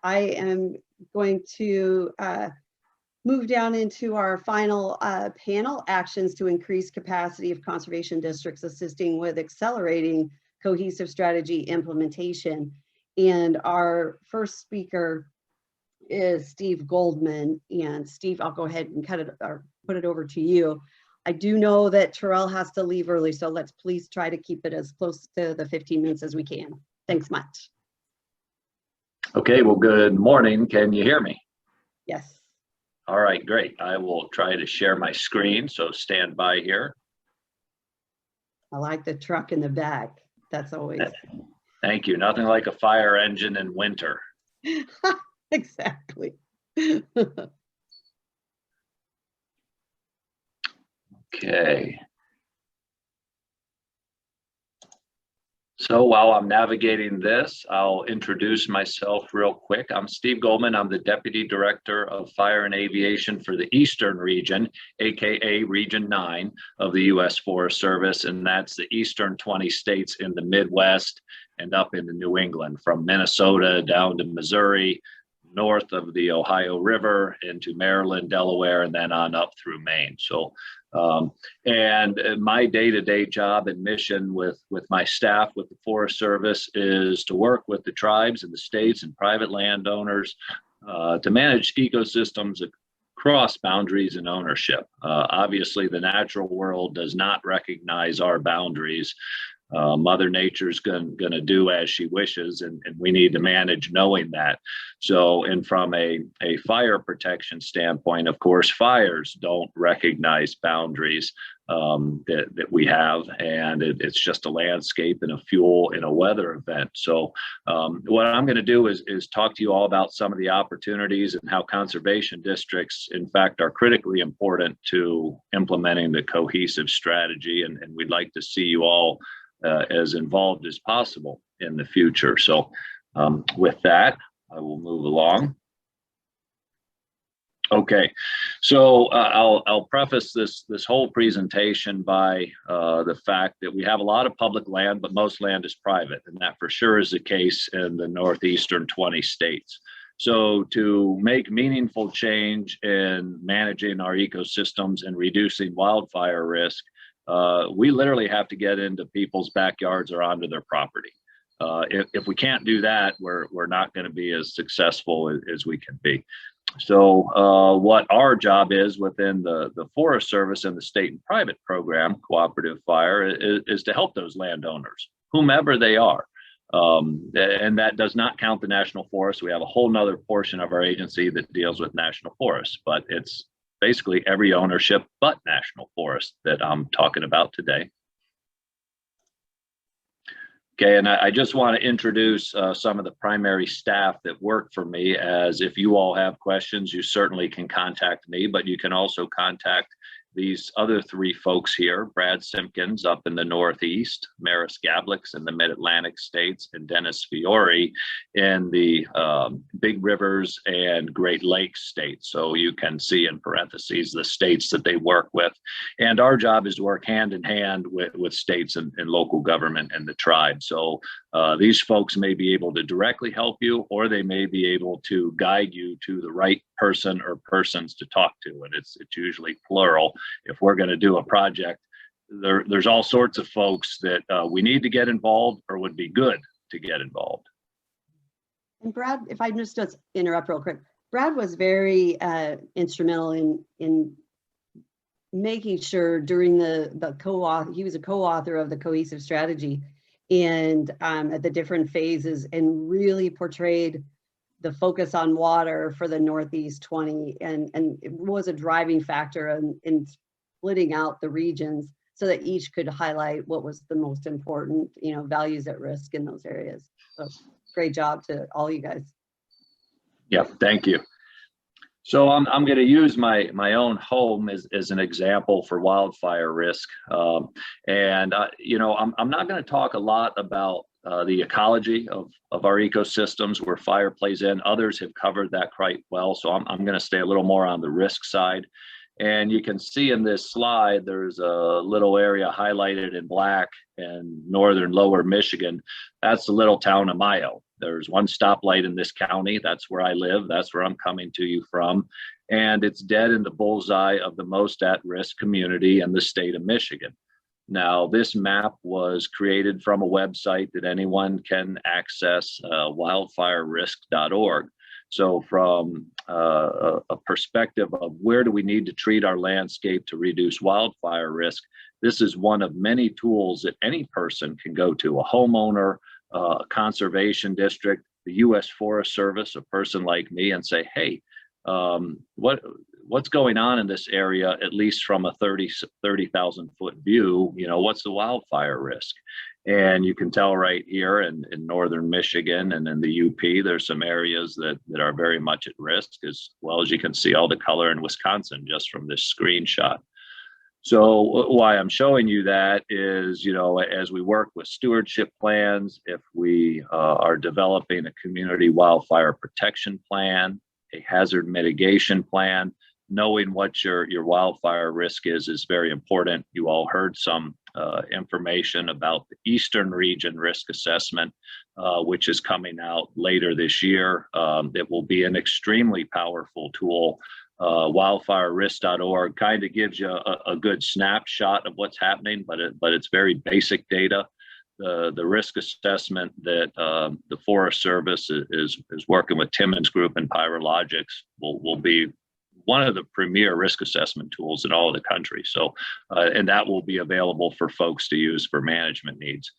I am going to move down into our final panel, actions to increase capacity of conservation districts, assisting with accelerating cohesive strategy implementation. And our first speaker is Steve Goldman. And Steve, I'll go ahead and put it over to you. I do know that Terrell has to leave early, so let's please try to keep it as close to the 15 minutes as we can. Thanks much. Okay, well, good morning. Can you hear me? Yes. All right, great. I will try to share my screen, so stand by here. I like the truck in the back. That's always. Thank you. Nothing like a fire engine in winter. Exactly. Okay. So while I'm navigating this, I'll introduce myself real quick. I'm Steve Goldman. I'm the Deputy Director of Fire and Aviation for the Eastern Region, AKA Region 9 of the U.S. Forest Service, and that's the eastern 20 states in the Midwest and up into New England, from Minnesota down to Missouri, north of the Ohio River into Maryland, Delaware, and then on up through Maine. So and my day-to-day job and mission with my staff with the Forest Service is to work with the tribes and the states and private landowners to manage ecosystems across boundaries and ownership. Obviously, the natural world does not recognize our boundaries. Mother Nature's going to do as she wishes, and we need to manage knowing that. So, and from a fire protection standpoint, of course, fires don't recognize boundaries that we have, and it's just a landscape and a fuel in a weather event. So what I'm going to do is talk to you all about some of the opportunities and how conservation districts, in fact, are critically important to implementing the cohesive strategy, and we'd like to see you all as involved as possible in the future. So with that, I will move along. Okay, so I'll preface this whole presentation by the fact that we have a lot of public land, but most land is private, and that for sure is the case in the northeastern 20 states. So to make meaningful change in managing our ecosystems and reducing wildfire risk, we literally have to get into people's backyards or onto their property. If we can't do that, we're not going to be as successful as we can be. So what our job is within the Forest Service and the state and private program, Cooperative Fire, is to help those landowners, whomever they are. And that does not count the national forest. We have a whole nother portion of our agency that deals with national forests, but it's basically every ownership but national forest that I'm talking about today. Okay, and I just want to introduce some of the primary staff that work for me, as if you all have questions, you certainly can contact me, but you can also contact these other three folks here: Brad Simpkins up in the Northeast, Maris Gablix in the Mid-Atlantic states, and Dennis Fiore in the Big Rivers and Great Lakes states. So you can see in parentheses the states that they work with. And our job is to work hand in hand with states and local government and the tribe. So these folks may be able to directly help you, or they may be able to guide you to the right person or persons to talk to, and it's usually plural. If we're going to do a project, there's all sorts of folks that we need to get involved or would be good to get involved. And Brad, if I just interrupt real quick, Brad was very instrumental in making sure during the co-author, he was a co-author of the cohesive strategy, and at the different phases, and really portrayed the focus on water for the Northeast 20, and it was a driving factor in splitting out the regions so that each could highlight what was the most important, values at risk in those areas. So great job to all you guys. Yeah, thank you. So I'm going to use my own home as an example for wildfire risk. I'm not going to talk a lot about the ecology of our ecosystems where fire plays in. Others have covered that quite well. So I'm going to stay a little more on the risk side. And you can see in this slide, there's a little area highlighted in black in northern lower Michigan. That's the little town of Mayo. There's one stoplight in this county. That's where I live. That's where I'm coming to you from. And it's dead in the bullseye of the most at-risk community in the state of Michigan. Now, this map was created from a website that anyone can access, wildfirerisk.org. So from a perspective of where do we need to treat our landscape to reduce wildfire risk, this is one of many tools that any person can go to, a homeowner, a conservation district, the U.S. Forest Service, a person like me, and say, hey, what's going on in this area, at least from a 30,000 foot view, what's the wildfire risk? And you can tell right here in northern Michigan and in the UP, there's some areas that are very much at risk, as well as you can see all the color in Wisconsin just from this screenshot. So why I'm showing you that is, as we work with stewardship plans, if we are developing a community wildfire protection plan, a hazard mitigation plan, knowing what your wildfire risk is very important. You all heard some information about the Eastern Region Risk Assessment, which is coming out later this year. It will be an extremely powerful tool. Wildfirerisk.org kind of gives you a good snapshot of what's happening, but it's very basic data. The risk assessment that the Forest Service is working with Timmins Group and Pyrologics will be one of the premier risk assessment tools in all of the country. So, and that will be available for folks to use for management needs.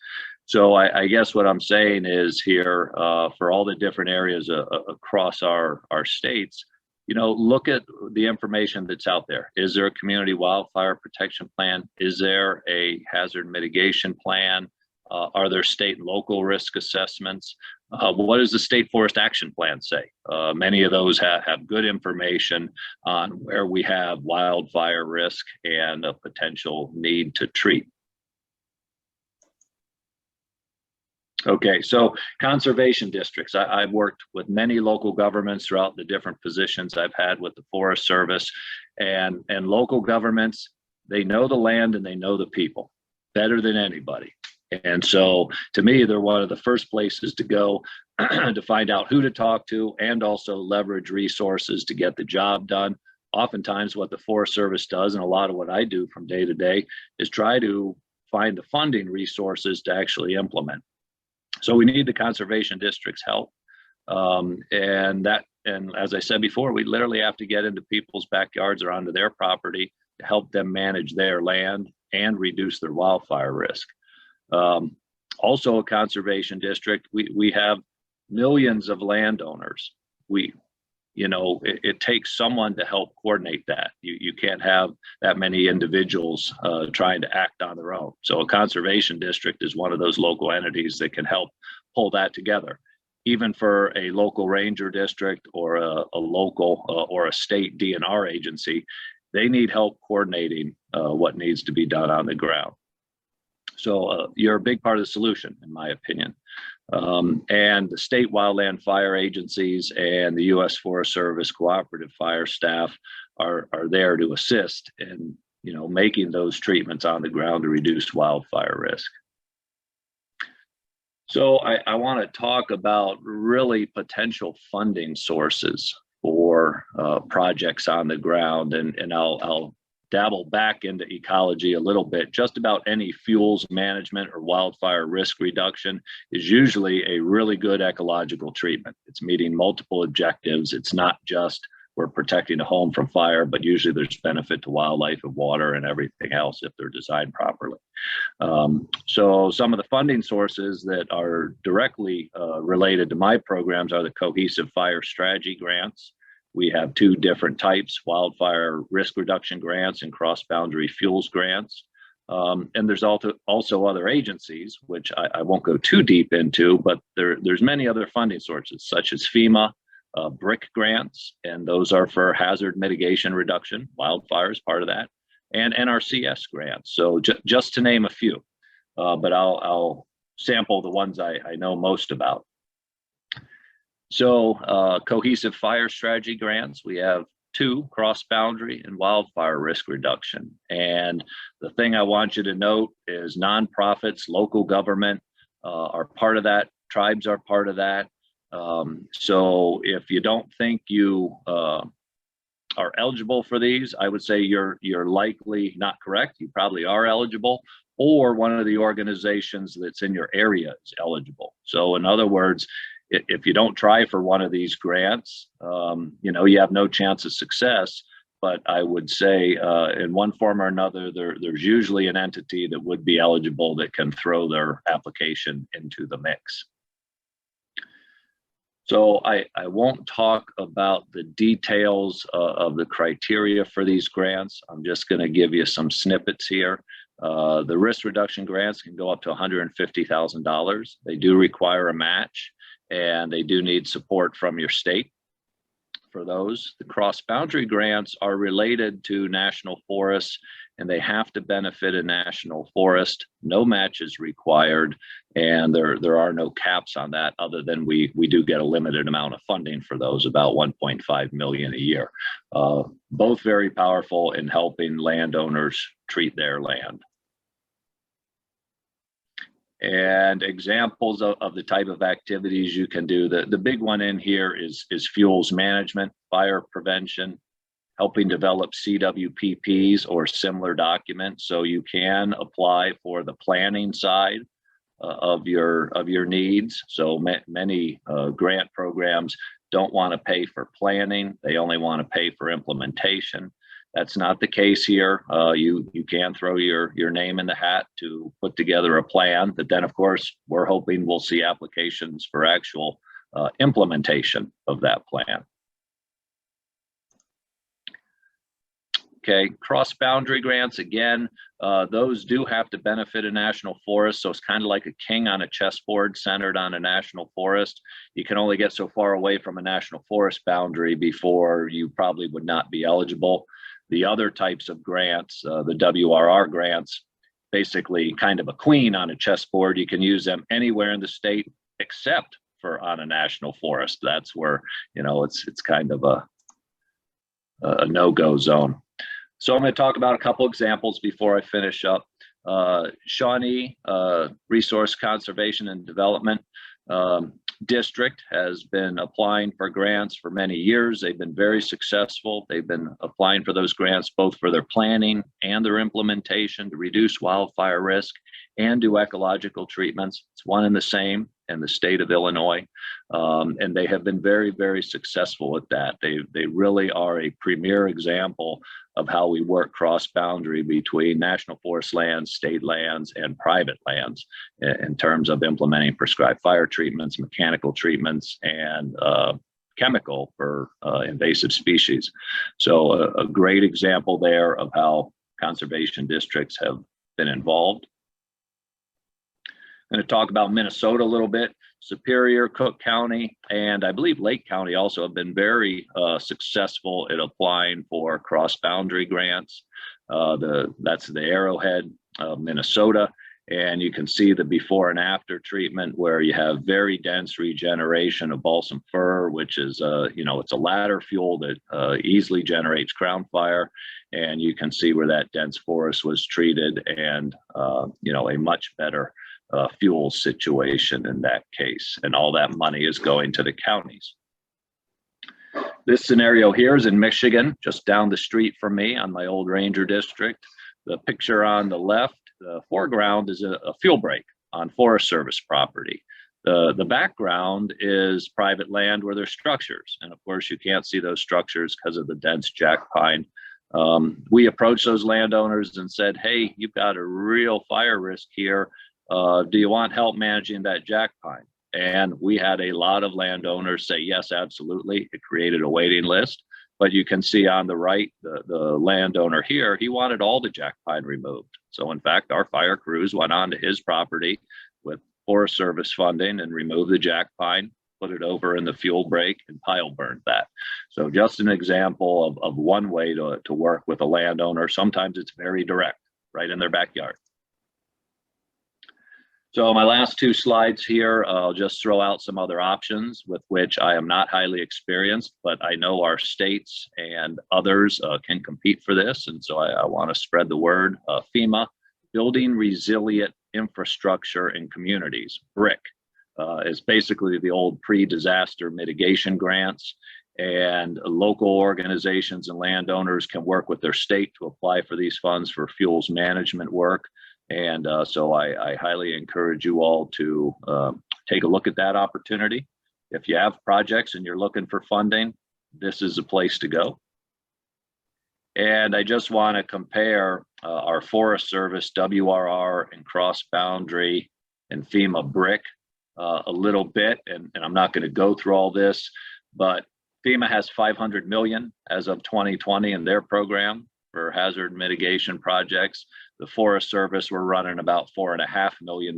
So I guess what I'm saying is here, for all the different areas across our states, look at the information that's out there. Is there a community wildfire protection plan? Is there a hazard mitigation plan? Are there state and local risk assessments? What does the State Forest Action Plan say? Many of those have good information on where we have wildfire risk and a potential need to treat. Okay, so conservation districts. I've worked with many local governments throughout the different positions I've had with the Forest Service, and local governments, they know the land and they know the people better than anybody. And so to me, they're one of the first places to go to find out who to talk to and also leverage resources to get the job done. Oftentimes what the Forest Service does, and a lot of what I do from day to day, is try to find the funding resources to actually implement. So we need the conservation district's help. And as I said before, we literally have to get into people's backyards or onto their property to help them manage their land and reduce their wildfire risk. Also a conservation district, we have millions of landowners. It takes someone to help coordinate that. You can't have that many individuals trying to act on their own. So a conservation district is one of those local entities that can help pull that together. Even for a local ranger district or a local or a state DNR agency, they need help coordinating what needs to be done on the ground. So you're a big part of the solution, in my opinion. And the state wildland fire agencies and the U.S. Forest Service cooperative fire staff are there to assist in, making those treatments on the ground to reduce wildfire risk. So I want to talk about really potential funding sources for projects on the ground, and I'll dabble back into ecology a little bit. Just about any fuels management or wildfire risk reduction is usually a really good ecological treatment. It's meeting multiple objectives. It's not just we're protecting a home from fire, but usually there's benefit to wildlife and water and everything else if they're designed properly. So some of the funding sources that are directly related to my programs are the Cohesive Fire Strategy grants. We have two different types, wildfire risk reduction grants and cross-boundary fuels grants. And there's also other agencies, which I won't go too deep into, but there's many other funding sources, such as FEMA, BRIC grants, and those are for hazard mitigation reduction. Wildfire is part of that, and NRCS grants. So just to name a few, but I'll sample the ones I know most about. So Cohesive Fire Strategy grants, we have two, cross-boundary and wildfire risk reduction. And the thing I want you to note is nonprofits, local government are part of that, tribes are part of that. So if you don't think you are eligible for these, I would say you're likely not correct. You probably are eligible, or one of the organizations that's in your area is eligible. So in other words, if you don't try for one of these grants, you have no chance of success. But I would say in one form or another, there's usually an entity that would be eligible that can throw their application into the mix. So I won't talk about the details of the criteria for these grants. I'm just going to give you some snippets here. The risk reduction grants can go up to $150,000. They do require a match, and they do need support from your state for those. The cross-boundary grants are related to national forests, and they have to benefit a national forest. No match is required, and there are no caps on that, other than we do get a limited amount of funding for those, about $1.5 million a year. Both very powerful in helping landowners treat their land. And examples of the type of activities you can do. The big one in here is fuels management, fire prevention, helping develop CWPPs or similar documents, so you can apply for the planning side of your needs. So many grant programs don't want to pay for planning; they only want to pay for implementation. That's not the case here. You can throw your name in the hat to put together a plan, but then of course we're hoping we'll see applications for actual implementation of that plan. Okay, cross-boundary grants, again, those do have to benefit a national forest, so it's kind of like a king on a chessboard centered on a national forest. You can only get so far away from a national forest boundary before you probably would not be eligible. The other types of grants, the WRR grants, basically kind of a queen on a chessboard. You can use them anywhere in the state except for on a national forest. That's where, it's kind of a no-go zone. So I'm going to talk about a couple examples before I finish up. Shawnee Resource Conservation and Development District has been applying for grants for many years. They've been very successful. They've been applying for those grants both for their planning and their implementation to reduce wildfire risk and do ecological treatments. It's one and the same in the state of Illinois. And they have been very, very successful at that. They really are a premier example of how we work cross-boundary between national forest lands, state lands, and private lands in terms of implementing prescribed fire treatments, mechanical treatments, and chemical for invasive species. So a great example there of how conservation districts have been involved. I'm going to talk about Minnesota a little bit. Superior, Cook County, and I believe Lake County also have been very successful at applying for cross-boundary grants. That's the Arrowhead of Minnesota, and you can see the before and after treatment where you have very dense regeneration of balsam fir, which is it's a ladder fuel that easily generates crown fire, and you can see where that dense forest was treated, and a much better fuel situation in that case, and all that money is going to the counties. This scenario here is in Michigan, just down the street from me on my old ranger district. The picture on the left, the foreground, is a fuel break on Forest Service property. The background is private land where there's structures, and of course you can't see those structures because of the dense jack pine. We approached those landowners and said, hey, you've got a real fire risk here. Do you want help managing that jack pine? And we had a lot of landowners say yes, absolutely. It created a waiting list. But you can see on the right, the landowner here, he wanted all the jack pine removed. So in fact, our fire crews went onto his property with Forest Service funding and removed the jack pine, put it over in the fuel break, and pile burned that. So just an example of one way to work with a landowner. Sometimes it's very direct, right in their backyard. So my last two slides here, I'll just throw out some other options with which I am not highly experienced, but I know our states and others can compete for this. And so I want to spread the word. FEMA, Building Resilient Infrastructure in Communities, BRIC. It's basically the old pre-disaster mitigation grants, and local organizations and landowners can work with their state to apply for these funds for fuels management work. And so I highly encourage you all to take a look at that opportunity. If you have projects and you're looking for funding, this is a place to go. And I just want to compare our Forest Service WRR and cross boundary and FEMA BRIC a little bit. And I'm not going to go through all this, but FEMA has 500 million as of 2020 in their program for hazard mitigation projects. The Forest Service, we're running about $4.5 million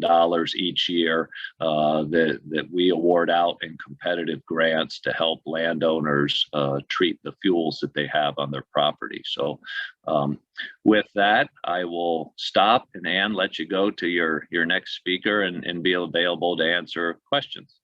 each year that we award out in competitive grants to help landowners treat the fuels that they have on their property. So with that, I will stop, and Ann, let you go to your next speaker and be available to answer questions.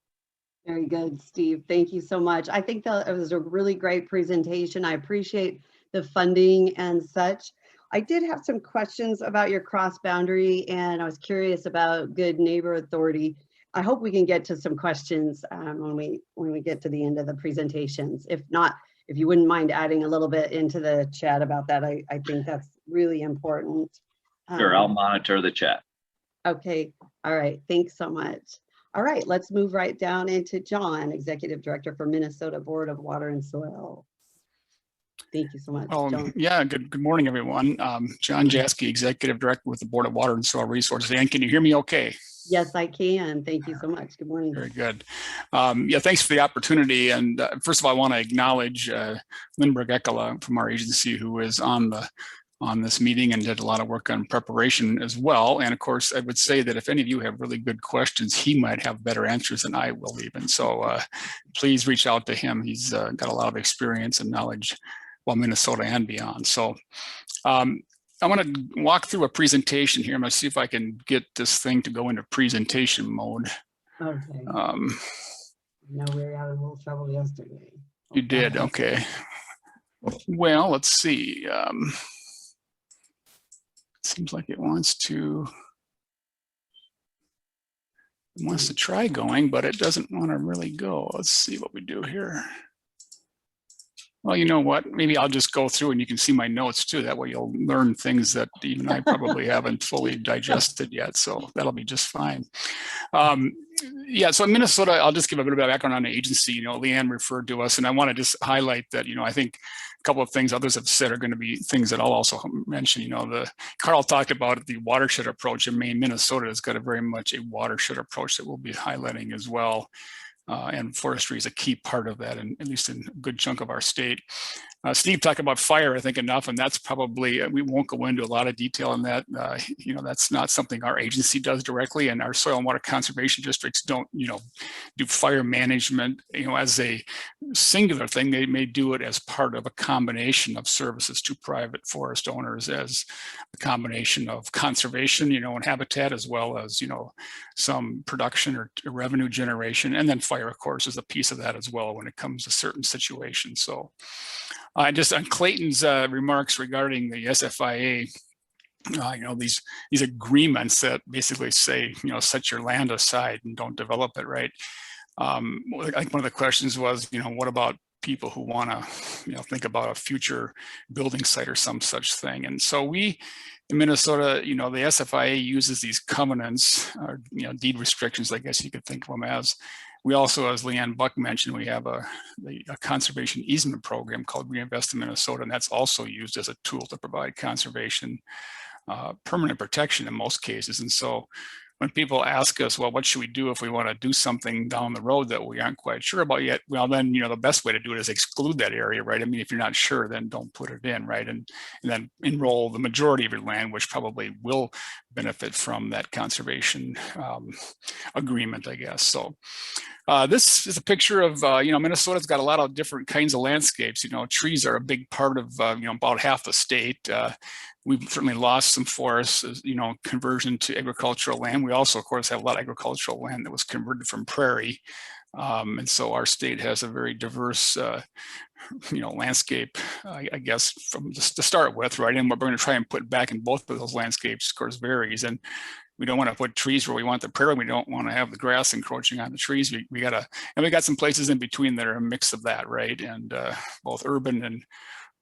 Very good, Steve. Thank you so much. I think that it was a really great presentation. I appreciate the funding and such. I did have some questions about your cross boundary, and I was curious about good neighbor authority. I hope we can get to some questions when we get to the end of the presentations. If not, if you wouldn't mind adding a little bit into the chat about that, I think that's really important. Sure, I'll monitor the chat. Okay, all right, thanks so much. All right, let's move right down into John, Executive Director for Minnesota Board of Water and Soil. Thank you so much, John. Yeah, good morning, everyone. John Jaski, Executive Director with the Board of Water and Soil Resources. And can you hear me okay? Yes, I can. Thank you so much. Good morning. Very good. Yeah, thanks for the opportunity. And first of all, I want to acknowledge Lindbergh Ekela from our agency, who is on this meeting and did a lot of work on preparation as well. And of course, I would say that if any of you have really good questions, he might have better answers than I will even. So please reach out to him. He's got a lot of experience and knowledge, well, Minnesota and beyond. So I want to walk through a presentation here. I'm going to see if I can get this thing to go into presentation mode. Okay. No, we were having a little trouble yesterday. You did, okay. Well, let's see. Seems like it wants to try going, but it doesn't want to really go. Let's see what we do here. Well, you know what? Maybe I'll just go through and you can see my notes too. That way you'll learn things that even I probably haven't fully digested yet. So that'll be just fine. Yeah, so in Minnesota, I'll just give a bit of background on the agency. You know, Leanne referred to us, and I want to just highlight that, you know, I think a couple of things others have said are going to be things that I'll also mention. You know, Carl talked about the watershed approach in Maine. Minnesota has got a very much a watershed approach that we'll be highlighting as well. And forestry is a key part of that, and at least in a good chunk of our state. Steve talked about fire, I think, enough, and that's probably, we won't go into a lot of detail on that. You know, that's not something our agency does directly, and our soil and water conservation districts don't, you know, do fire management, you know, as a singular thing. They may do it as part of a combination of services to private forest owners, as a combination of conservation, you know, and habitat, as well as, you know, some production or revenue generation. And then fire, of course, is a piece of that as well when it comes to certain situations. So just on Clayton's remarks regarding the SFIA, you know, these agreements that basically say, you know, set your land aside and don't develop it, right? I think one of the questions was, you know, what about people who want to, you know, think about a future building site or some such thing? And so we, in Minnesota, you know, the SFIA uses these covenants, or, you know, deed restrictions, I guess you could think of them as. We also, as Leanne Buck mentioned, we have a conservation easement program called Reinvest in Minnesota, and that's also used as a tool to provide conservation permanent protection in most cases. And so when people ask us, well, what should we do if we want to do something down the road that we aren't quite sure about yet? Well, then, you know, the best way to do it is exclude that area, right? I mean, if you're not sure, then don't put it in, right? And then enroll the majority of your land, which probably will benefit from that conservation agreement, I guess. So this is a picture of, you know, Minnesota's got a lot of different kinds of landscapes. You know, trees are a big part of, you know, about half the state. We've certainly lost some forests, you know, conversion to agricultural land. We also, of course, have a lot of agricultural land that was converted from prairie. And so our state has a very diverse, you know, landscape, I guess, from just to start with, right? And what we're going to try and put back in both of those landscapes, of course, varies. And we don't want to put trees where we want the prairie. We don't want to have the grass encroaching on the trees. We got some places in between that are a mix of that, right? And both urban and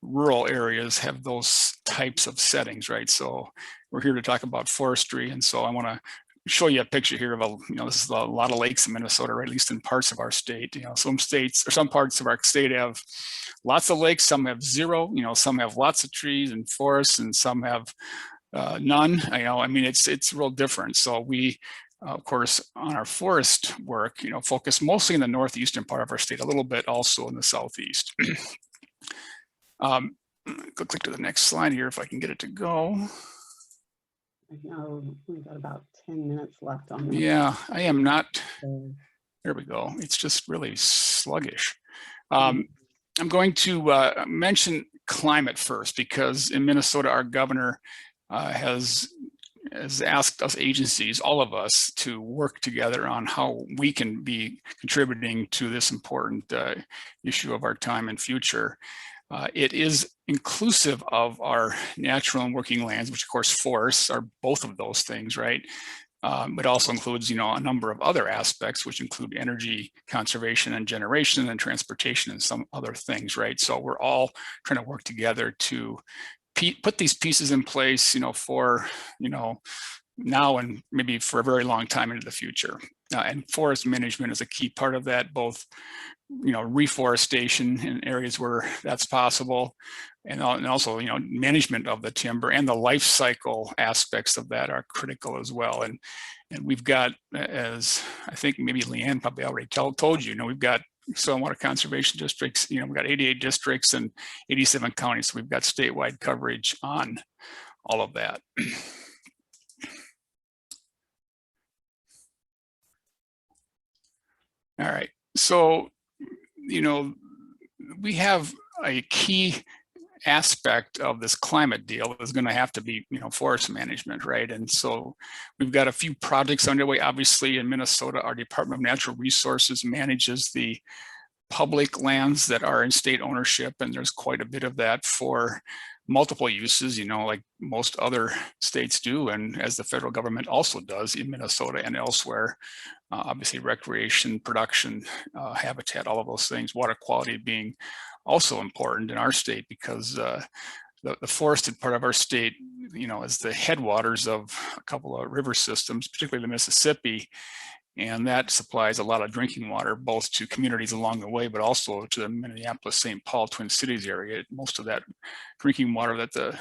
rural areas have those types of settings, right? So we're here to talk about forestry. And so I want to show you a picture here of this is a lot of lakes in Minnesota, or at least in parts of our state. Some states or some parts of our state have lots of lakes, some have zero, some have lots of trees and forests, and some have none. I mean, it's real different. So we, of course, on our forest work, focus mostly in the northeastern part of our state, a little bit also in the southeast. Go click to the next slide here if I can get it to go. We've got about 10 minutes left on this. Yeah, I am not. There we go. It's just really sluggish. I'm going to mention climate first, because in Minnesota, our governor has asked us agencies, all of us, to work together on how we can be contributing to this important issue of our time and future. It is inclusive of our natural and working lands, which of course forests are both of those things, right? But also includes, a number of other aspects, which include energy conservation and generation and transportation and some other things, right? So we're all trying to work together to put these pieces in place, for, now and maybe for a very long time into the future. And forest management is a key part of that, both reforestation in areas where that's possible, and also management of the timber and the life cycle aspects of that are critical as well. And we've got, as I think maybe Leanne probably already told you, we've got soil and water conservation districts. We've got 88 districts and 87 counties, so we've got statewide coverage on all of that. All right, so we have a key aspect of this climate deal is going to have to be, forest management, right? And so we've got a few projects underway. Obviously, in Minnesota, our Department of Natural Resources manages the public lands that are in state ownership, and there's quite a bit of that for multiple uses, like most other states do, and as the federal government also does in Minnesota and elsewhere. Obviously, recreation, production, habitat, all of those things, water quality being also important in our state, because the forested part of our state, is the headwaters of a couple of river systems, particularly the Mississippi, and that supplies a lot of drinking water, both to communities along the way, but also to the Minneapolis-St. Paul Twin Cities area. Most of that drinking water that the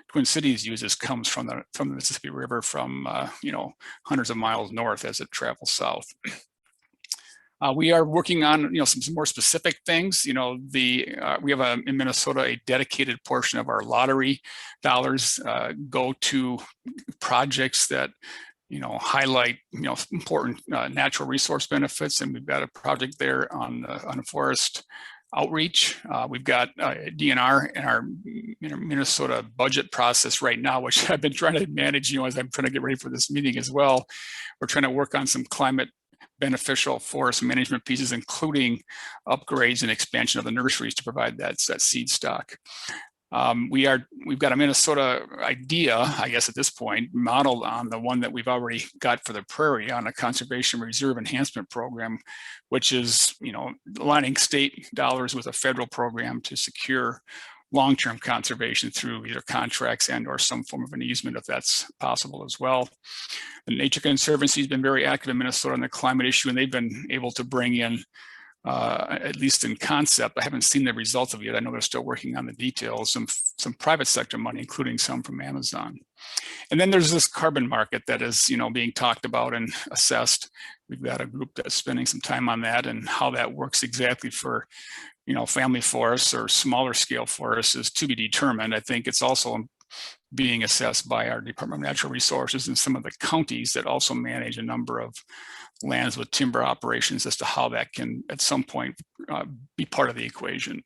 Twin Cities uses comes from the Mississippi River from hundreds of miles north as it travels south. We are working on some more specific things. We have in Minnesota a dedicated portion of our lottery dollars go to projects that highlight important natural resource benefits, and we've got a project there on forest outreach. We've got DNR in our Minnesota budget process right now, which I've been trying to manage, as I'm trying to get ready for this meeting as well. We're trying to work on some climate beneficial forest management pieces, including upgrades and expansion of the nurseries to provide that seed stock. We've got a Minnesota idea, I guess at this point, modeled on the one that we've already got for the prairie on a conservation reserve enhancement program, which is, aligning state dollars with a federal program to secure long-term conservation through either contracts and or some form of an easement, if that's possible as well. The Nature Conservancy has been very active in Minnesota on the climate issue, and they've been able to bring in, at least in concept, I haven't seen the results of it yet. I know they're still working on the details, some private sector money, including some from Amazon. And then there's this carbon market that is, being talked about and assessed. We've got a group that's spending some time on that, and how that works exactly for, family forests or smaller scale forests is to be determined. I think it's also being assessed by our Department of Natural Resources and some of the counties that also manage a number of lands with timber operations, as to how that can at some point be part of the equation.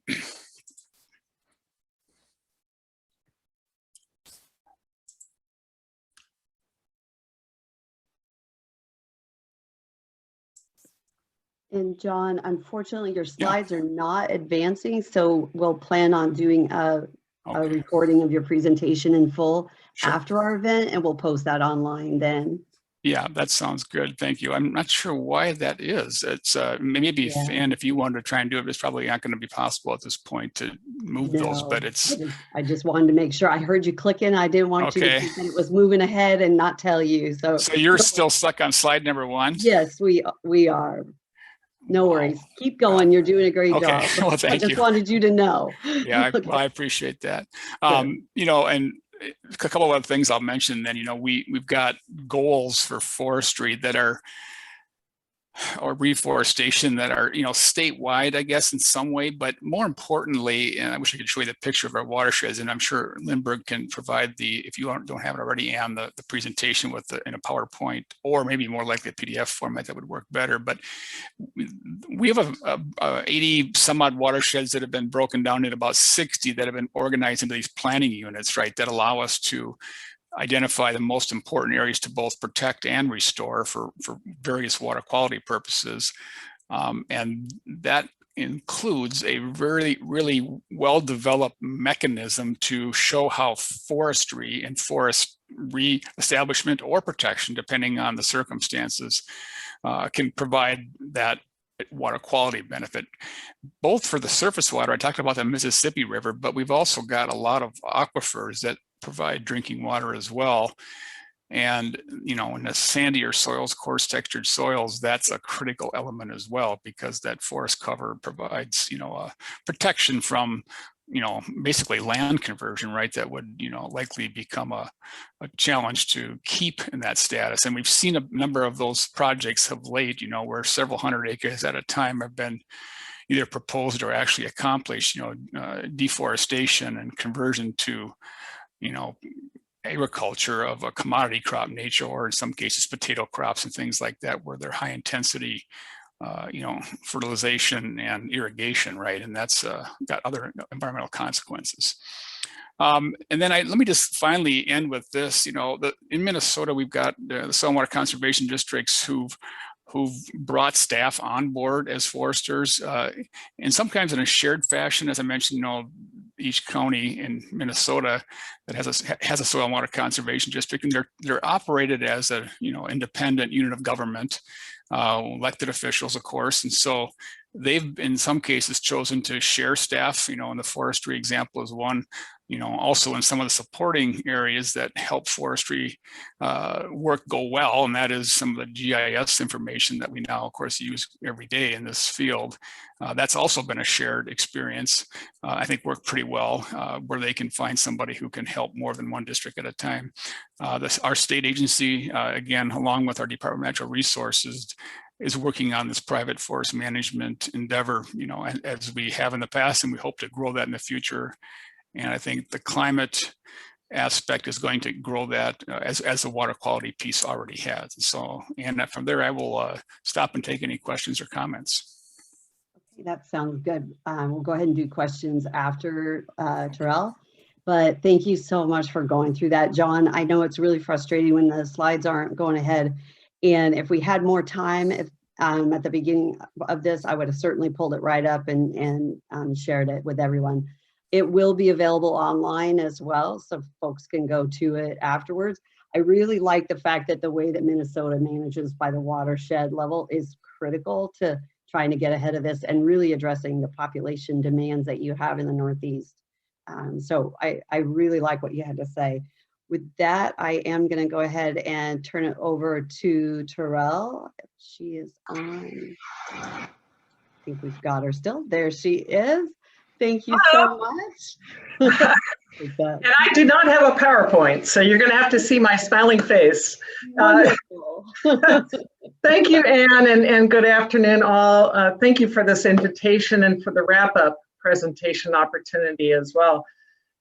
And John, unfortunately, your slides are not advancing, so we'll plan on doing a recording of your presentation in full after our event, and we'll post that online then. Yeah, that sounds good. Thank you. I'm not sure why that is. It's maybe Yeah. and if you wanted to try and do it, it's probably not going to be possible at this point to move those, No, but it's I just wanted to make sure. I heard you clicking. I didn't want you to okay. think that it was moving ahead and not tell you. So So you're still stuck on slide number 1? yes, we are. No Wow. worries. Keep going. You're doing a great Okay. job. Well, I thank just you. wanted you to know. Yeah, Okay, well, I appreciate that. good. You know, and a couple of other things I'll mention then, you know, we've got goals for forestry that are, or reforestation that are, you know, statewide, I guess, in some way, but more importantly, and I wish I could show you the picture of our watersheds, and I'm sure Lindbergh can provide the, if you don't have it already, Ann, the presentation with in a PowerPoint, or maybe more likely a PDF format that would work better. But we have 80 some odd watersheds that have been broken down into about 60 that have been organized into these planning units, right, that allow us to identify the most important areas to both protect and restore for various water quality purposes. And that includes a really well-developed mechanism to show how forestry and forest re-establishment or protection, depending on the circumstances, can provide that water quality benefit, both for the surface water. I talked about the Mississippi River, but we've also got a lot of aquifers that provide drinking water as well. And, you know, in the sandier soils, coarse textured soils, that's a critical element as well, because that forest cover provides, you know, a protection from, you know, basically land conversion, right? That would, you know, likely become a challenge to keep in that status. And we've seen a number of those projects of late, you know, where several hundred acres at a time have been either proposed or actually accomplished, you know, deforestation and conversion to, you know, agriculture of a commodity crop nature, or in some cases potato crops and things like that, where they're high intensity, you know, fertilization and irrigation, right? And that's got other environmental consequences. And then let me just finally end with this. You know, in Minnesota, we've got the soil and water conservation districts who've brought staff on board as foresters, and sometimes in a shared fashion. As I mentioned, you know, each county in Minnesota that has a soil and water conservation district, and they're operated as a, you know, independent unit of government, elected officials, of course, and so they've in some cases chosen to share staff. You know, and the forestry example is one. You know, also in some of the supporting areas that help forestry work go well, and that is some of the GIS information that we now, of course, use every day in this field. That's also been a shared experience. I think worked pretty well, where they can find somebody who can help more than one district at a time. Our state agency, again, along with our Department of Natural Resources, is working on this private forest management endeavor, you know, as we have in the past, and we hope to grow that in the future. And I think the climate aspect is going to grow that as the water quality piece already has. So, and from there, I will stop and take any questions or comments. That sounds good. We'll go ahead and do questions after Terrell. But thank you so much for going through that, John. I know it's really frustrating when the slides aren't going ahead. And if we had more time, if at the beginning of this, I would have certainly pulled it right up and shared it with everyone. It will be available online as well, so folks can go to it afterwards. I really like the fact that the way that Minnesota manages by the watershed level is critical to trying to get ahead of this and really addressing the population demands that you have in the Northeast. So I really like what you had to say. With that, I am going to go ahead and turn it over to Terrell. She is on. I think we've got her still. There she is. Thank you so much. And I do not have a PowerPoint, so you're going to have to see my smiling face. Thank you, Ann, and good afternoon, all. Thank you for this invitation and for the wrap-up presentation opportunity as well.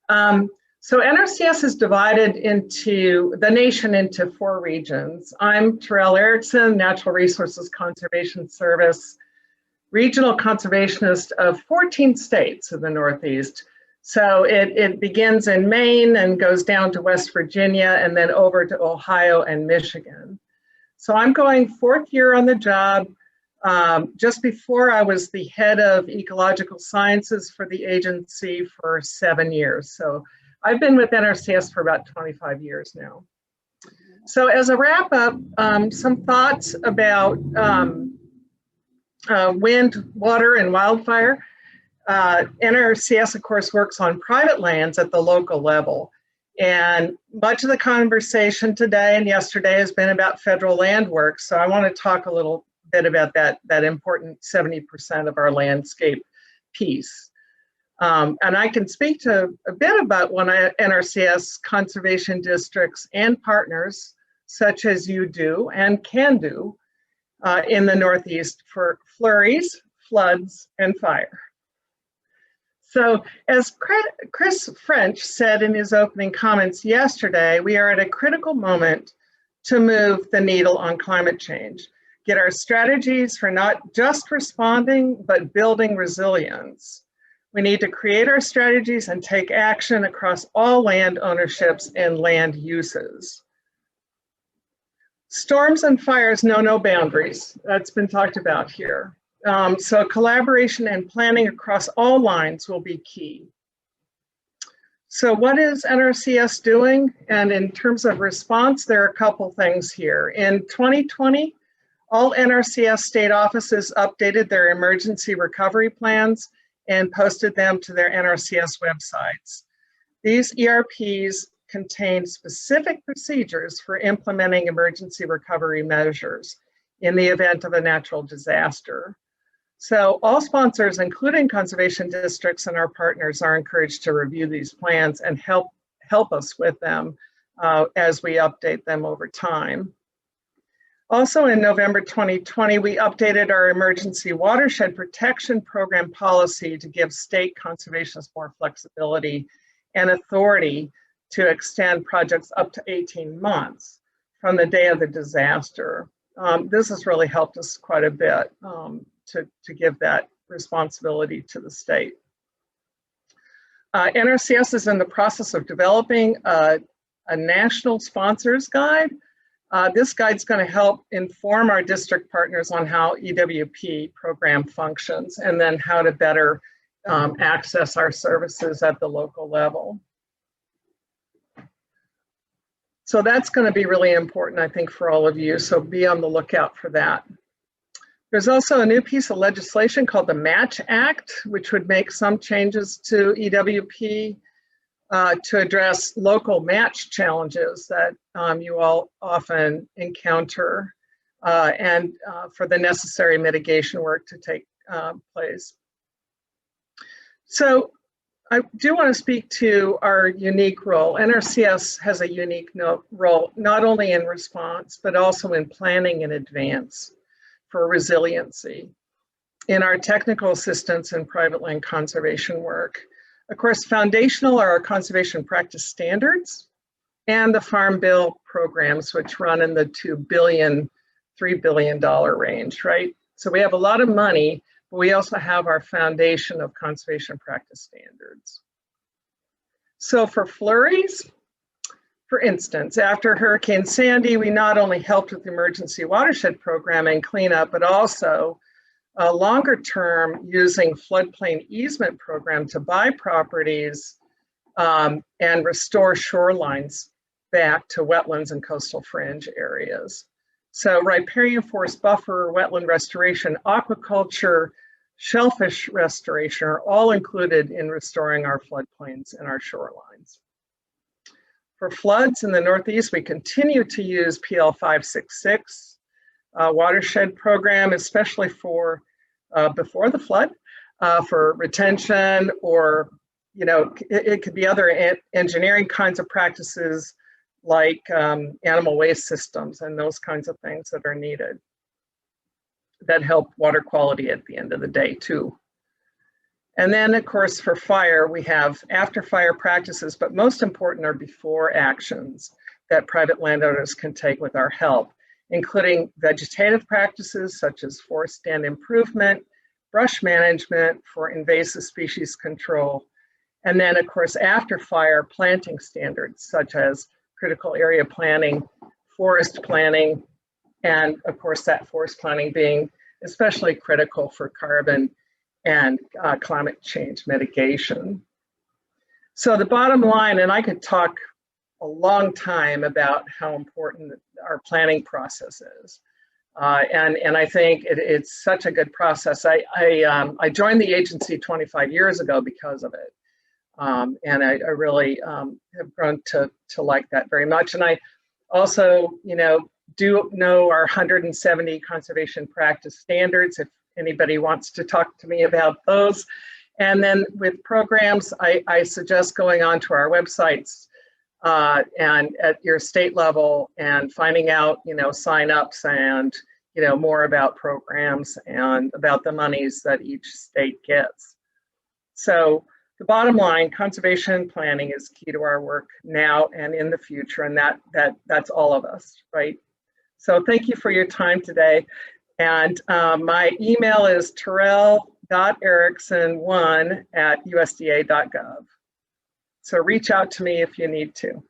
So NRCS is divided into the nation into 4 regions. I'm Terrell Erickson, Natural Resources Conservation Service, Regional Conservationist of 14 states of the Northeast. So it begins in Maine and goes down to West Virginia and then over to Ohio and Michigan. So I'm going 4th year on the job. Just before, I was the head of ecological sciences for the agency for 7 years. So I've been with NRCS for about 25 years now. So as a wrap up, some thoughts about wind, water, and wildfire. NRCS, of course, works on private lands at the local level. And much of the conversation today and yesterday has been about federal land work. So I want to talk a little bit about that important 70% of our landscape piece. And I can speak to a bit about one NRCS conservation districts and partners, such as you do and can do in the Northeast for flurries, floods, and fire. So as Chris French said in his opening comments yesterday, we are at a critical moment to move the needle on climate change, get our strategies for not just responding, but building resilience. We need to create our strategies and take action across all land ownerships and land uses. Storms and fires know no boundaries. That's been talked about here. So collaboration and planning across all lines will be key. So what is NRCS doing? And in terms of response, there are a couple things here. In 2020, all NRCS state offices updated their emergency recovery plans and posted them to their NRCS websites. These ERPs contain specific procedures for implementing emergency recovery measures in the event of a natural disaster. So all sponsors, including conservation districts and our partners, are encouraged to review these plans and help us with them as we update them over time. Also in November 2020, we updated our emergency watershed protection program policy to give state conservationists more flexibility and authority to extend projects up to 18 months from the day of the disaster. This has really helped us quite a bit to give that responsibility to the state. NRCS is in the process of developing a national sponsors guide. This guide's going to help inform our district partners on how EWP program functions and then how to better access our services at the local level. So that's going to be really important, I think, for all of you. So be on the lookout for that. There's also a new piece of legislation called the Match Act, which would make some changes to EWP to address local match challenges that you all often encounter and for the necessary mitigation work to take place. So I do want to speak to our unique role. NRCS has a unique role, not only in response, but also in planning in advance for resiliency in our technical assistance and private land conservation work. Of course, foundational are our conservation practice standards and the Farm Bill programs, which run in the $2 billion, $3 billion range, right? So we have a lot of money, but we also have our foundation of conservation practice standards. So for flurries, for instance, after Hurricane Sandy, we not only helped with the emergency watershed program and cleanup, but also a longer term using floodplain easement program to buy properties and restore shorelines back to wetlands and coastal fringe areas. So riparian forest buffer, wetland restoration, aquaculture, shellfish restoration are all included in restoring our floodplains and our shorelines. For floods in the Northeast, we continue to use PL 566 watershed program, especially for before the flood, for retention or, you know, it could be other engineering kinds of practices like animal waste systems and those kinds of things that are needed that help water quality at the end of the day too. And then of course for fire, we have after fire practices, but most important are before actions that private landowners can take with our help, including vegetative practices such as forest stand improvement, brush management for invasive species control, and then of course after fire planting standards such as critical area planning, forest planning, and of course that forest planning being especially critical for carbon and climate change mitigation. So the bottom line, and I could talk a long time about how important our planning process is. And I think it's such a good process. I joined the agency 25 years ago because of it. And I really have grown to like that very much. And I also, do know our 170 conservation practice standards, if anybody wants to talk to me about those. And then with programs, I suggest going onto our websites and at your state level and finding out, sign-ups and, more about programs and about the monies that each state gets. So the bottom line, conservation planning is key to our work now and in the future, and that's all of us, right? So thank you for your time today. And my email is terrell.erickson1@usda.gov. So reach out to me if you need to.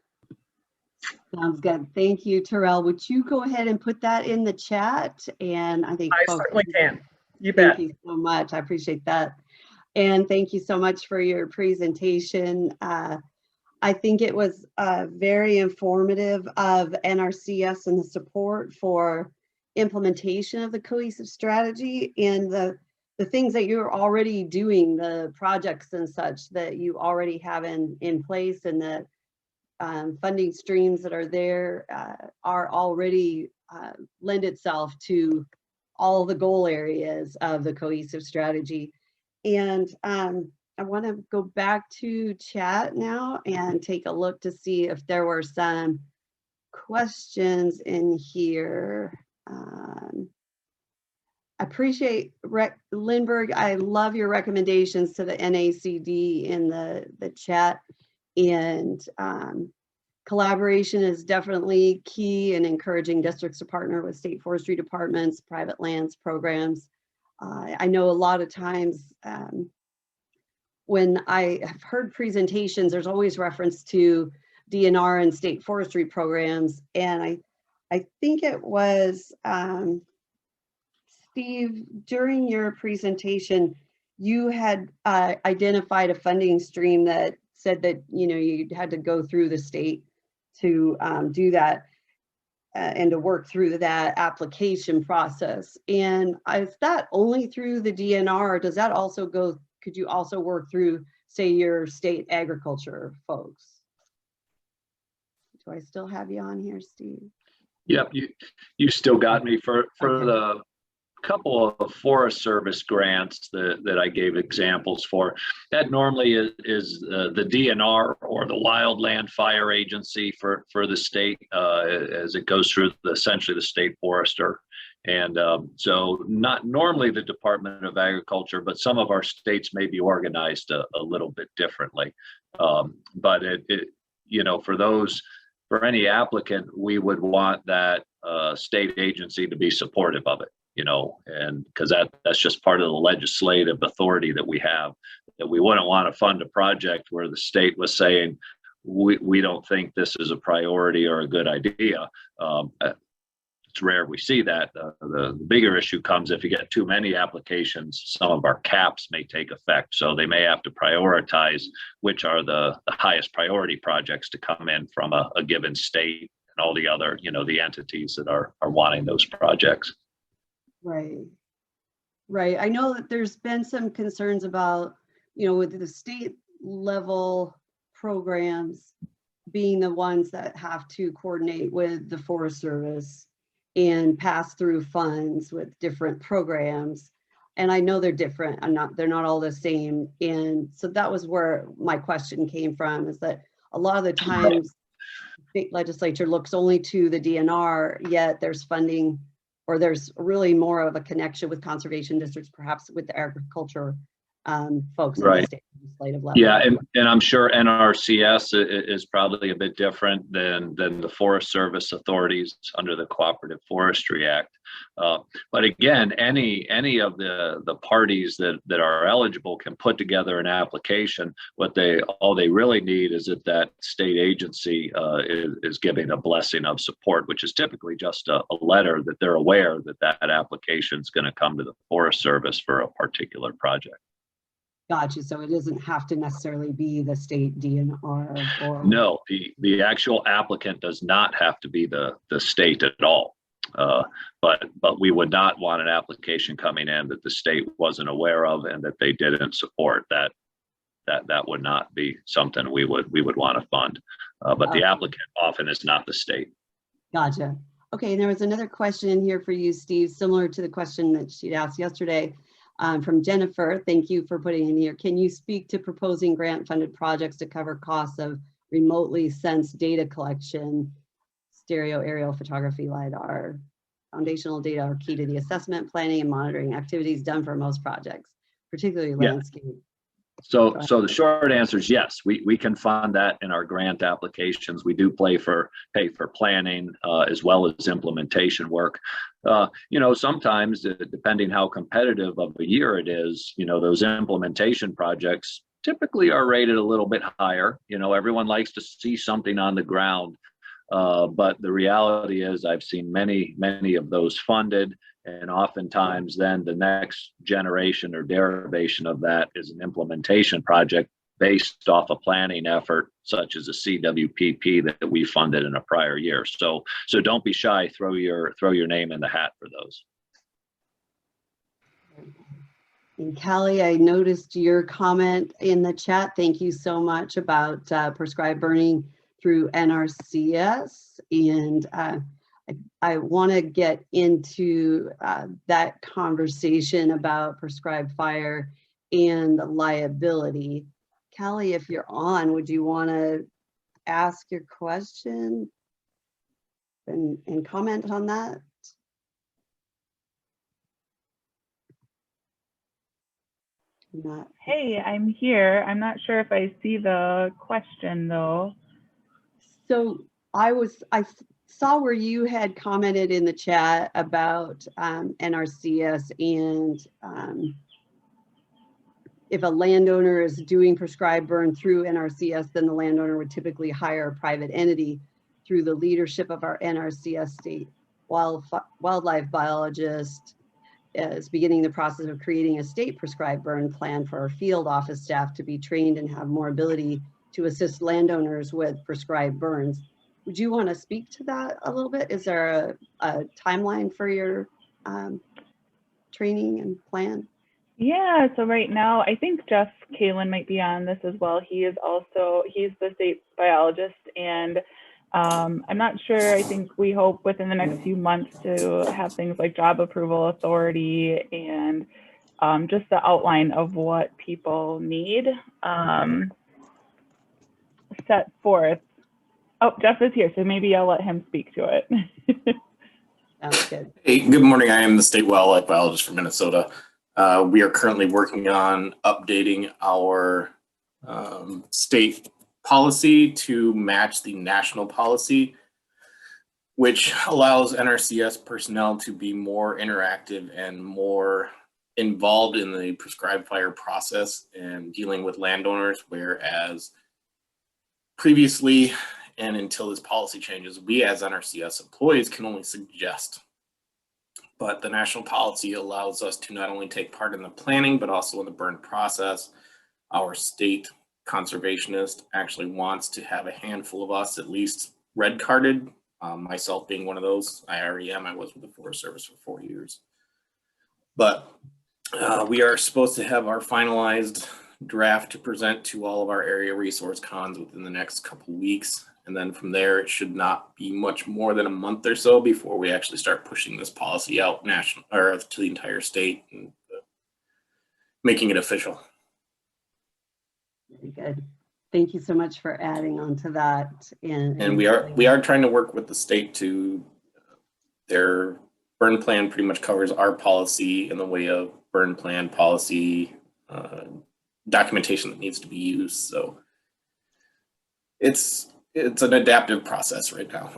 Sounds good. Thank you, Terrell. Would you go ahead and put that in the chat? And I think I certainly can. You bet. Thank you so much. I appreciate that. And thank you so much for your presentation. I think it was very informative of NRCS and the support for implementation of the cohesive strategy and the things that you're already doing, the projects and such that you already have in place, and the funding streams that are there are already lend itself to all the goal areas of the cohesive strategy. And I want to go back to chat now and take a look to see if there were some questions in here. I appreciate Lindbergh. I love your recommendations to the NACD in the chat, and collaboration is definitely key in encouraging districts to partner with state forestry departments, private lands programs. I know a lot of times when I have heard presentations, there's always reference to DNR and state forestry programs. And I think it was Steve, during your presentation, you had identified a funding stream that said that, you had to go through the state to do that and to work through that application process. And is that only through the DNR, or does that also could you also work through, say, your state agriculture folks? Do I still have you on here, Steve? Yep, you still got me for Okay. the couple of Forest Service grants that I gave examples for. That normally is the DNR, or the Wildland Fire Agency for the state, as it goes through essentially the state forester. And so not normally the Department of Agriculture, but some of our states may be organized a little bit differently. But for any applicant, we would want that state agency to be supportive of it, and because that's just part of the legislative authority that we have, that we wouldn't want to fund a project where the state was saying, we don't think this is a priority or a good idea. It's rare we see that. The bigger issue comes if you get too many applications. Some of our caps may take effect, so they may have to prioritize which are the highest priority projects to come in from a given state, and all the other, the entities that are wanting those projects. Right. I know that there's been some concerns about, with the state level programs being the ones that have to coordinate with the Forest Service and pass through funds with different programs. And I know they're different. They're not all the same. And so that was where my question came from, is that a lot of the times state legislature looks only to the DNR, yet there's funding, or there's really more of a connection with conservation districts, perhaps with the agriculture folks Right. at the state legislative level. Yeah, and I'm sure NRCS is probably a bit different than the Forest Service authorities under the Cooperative Forestry Act. But again, any of the parties that are eligible can put together an application. All they really need is that state agency is giving a blessing of support, which is typically just a letter that they're aware that application is going to come to the Forest Service for a particular project. Gotcha. So it doesn't have to necessarily be the state DNR or. No, the actual applicant does not have to be the state at all. But we would not want an application coming in that the state wasn't aware of and that they didn't support. That would not be something we would want to fund. But the applicant often is not the state. Gotcha. Okay, and there was another question in here for you, Steve, similar to the question that she'd asked yesterday from Jennifer. Thank you for putting in here. Can you speak to proposing grant-funded projects to cover costs of remotely sensed data collection, stereo aerial photography, LiDAR? Foundational data are key to the assessment, planning, and monitoring activities done for most projects, particularly landscape. So the short answer is yes, we can fund that in our grant applications. We do pay for planning as well as implementation work. Sometimes depending how competitive of a year it is, those implementation projects typically are rated a little bit higher. Everyone likes to see something on the ground. But the reality is I've seen many of those funded, and oftentimes then the next generation or derivation of that is an implementation project based off a planning effort, such as a CWPP that we funded in a prior year. So don't be shy, throw your name in the hat for those. And Callie, I noticed your comment in the chat. Thank you so much about prescribed burning through NRCS, and I want to get into that conversation about prescribed fire and the liability. Callie, if you're on, would you want to ask your question and comment on that? Hey, I'm here. I'm not sure if I see the question though. So I saw where you had commented in the chat about NRCS and if a landowner is doing prescribed burn through NRCS, then the landowner would typically hire a private entity. Through the leadership of our NRCS state wildlife biologist is beginning the process of creating a state prescribed burn plan for our field office staff to be trained and have more ability to assist landowners with prescribed burns. Would you want to speak to that a little bit? Is there a timeline for your training and plan? Yeah, so right now, I think Jeff Kalin might be on this as well. He's the state biologist, and I'm not sure, I think we hope within the next few months to have things like job approval authority and just the outline of what people need set forth. Oh, Jeff is here, so maybe I'll let him speak to it. Sounds good. Hey, good morning. I am the state wildlife biologist from Minnesota. We are currently working on updating our state policy to match the national policy, which allows NRCS personnel to be more interactive and more involved in the prescribed fire process and dealing with landowners, whereas previously and until this policy changes, we as NRCS employees can only suggest. But the national policy allows us to not only take part in the planning, but also in the burn process. Our state conservationist actually wants to have a handful of us at least red carded, myself being one of those. I already am. I was with the Forest Service for 4 years. But we are supposed to have our finalized draft to present to all of our area resource cons within the next couple weeks. And then from there, it should not be much more than a month or so before we actually start pushing this policy out national or to the entire state and making it official. Very good. Thank you so much for adding on to that. And we are trying to work with the state to, their burn plan pretty much covers our policy in the way of burn plan policy documentation that needs to be used. So it's an adaptive process right now.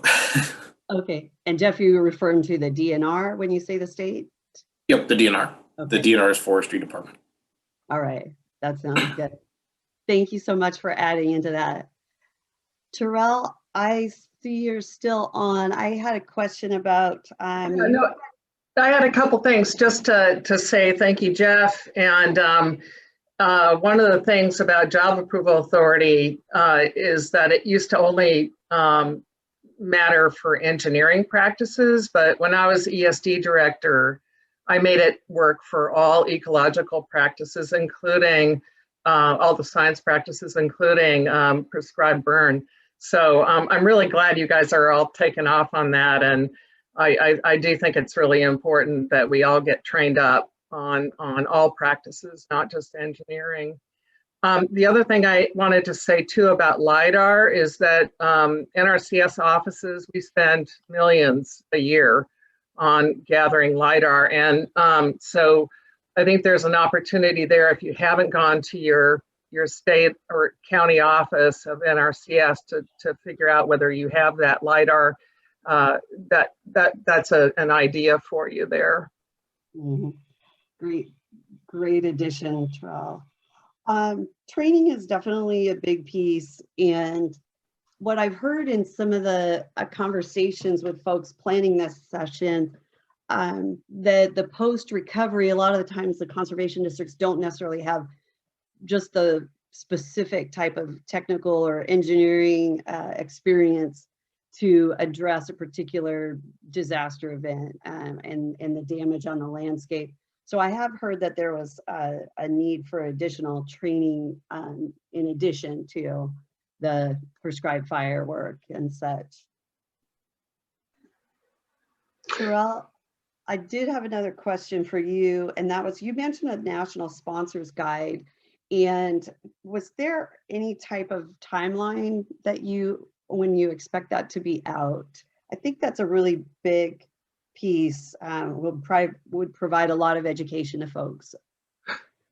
Okay. And Jeff, you were referring to the DNR when you say the state? Yep, the DNR. Okay. The DNR is Forestry Department. All right. That sounds good. Thank you so much for adding into that. Terrell, I see you're still on. I had a question about... No, I had a couple things just to say thank you, Jeff. And one of the things about Job Approval Authority is that it used to only matter for engineering practices, but when I was ESD director, I made it work for all ecological practices, including all the science practices, including prescribed burn. So I'm really glad you guys are all taken off on that. And I do think it's really important that we all get trained up on all practices, not just engineering. The other thing I wanted to say too about LIDAR is that NRCS offices, we spend millions a year on gathering LIDAR. And so I think there's an opportunity there if you haven't gone to your state or county office of NRCS to figure out whether you have that LIDAR, that's an idea for you there. Mm-hmm. Great addition, Terrell. Training is definitely a big piece, and what I've heard in some of the conversations with folks planning this session, that the post-recovery, a lot of the times the conservation districts don't necessarily have just the specific type of technical or engineering experience to address a particular disaster event and the damage on the landscape. So I have heard that there was a need for additional training in addition to the prescribed fire work and such. Terrell, I did have another question for you, and that was, you mentioned a national sponsors guide, and was there any type of timeline that when you expect that to be out? I think that's a really big piece, would provide a lot of education to folks.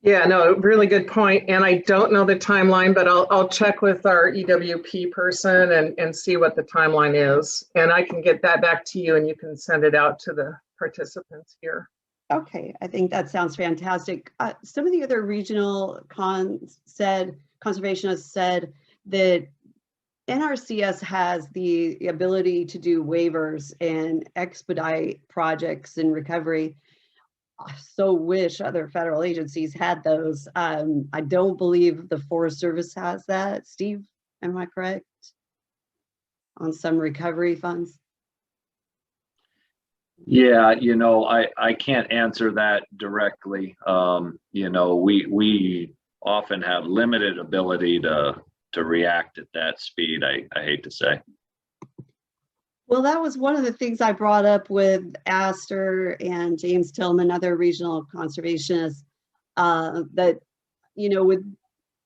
Yeah, no, really good point. And I don't know the timeline, but I'll check with our EWP person and see what the timeline is. And I can get that back to you and you can send it out to the participants here. Okay, I think that sounds fantastic. Some of the other regional conservationists said that NRCS has the ability to do waivers and expedite projects in recovery. I so wish other federal agencies had those. I don't believe the Forest Service has that. Steve, am I correct? On some recovery funds? Yeah, I can't answer that directly. We often have limited ability to react at that speed, I hate to say. Well, that was one of the things I brought up with Astor and James Tillman, other regional conservationists, that, with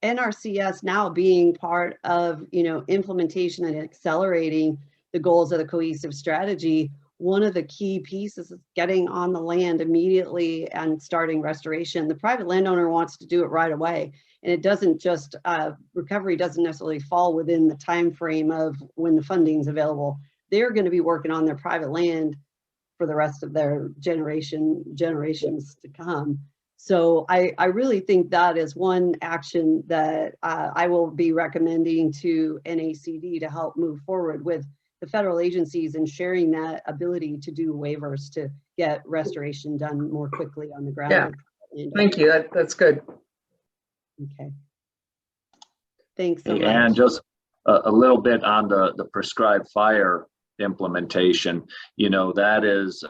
NRCS now being part of, implementation and accelerating the goals of the cohesive strategy, one of the key pieces is getting on the land immediately and starting restoration. The private landowner wants to do it right away. And it doesn't just, recovery doesn't necessarily fall within the time frame of when the funding's available. They're going to be working on their private land for the rest of their generations to come. So I really think that is one action that I will be recommending to NACD to help move forward with the federal agencies and sharing that ability to do waivers to get restoration done more quickly on the ground. Yeah, thank you. That's good. Okay. Thanks so much. And just a little bit on the prescribed fire implementation, that is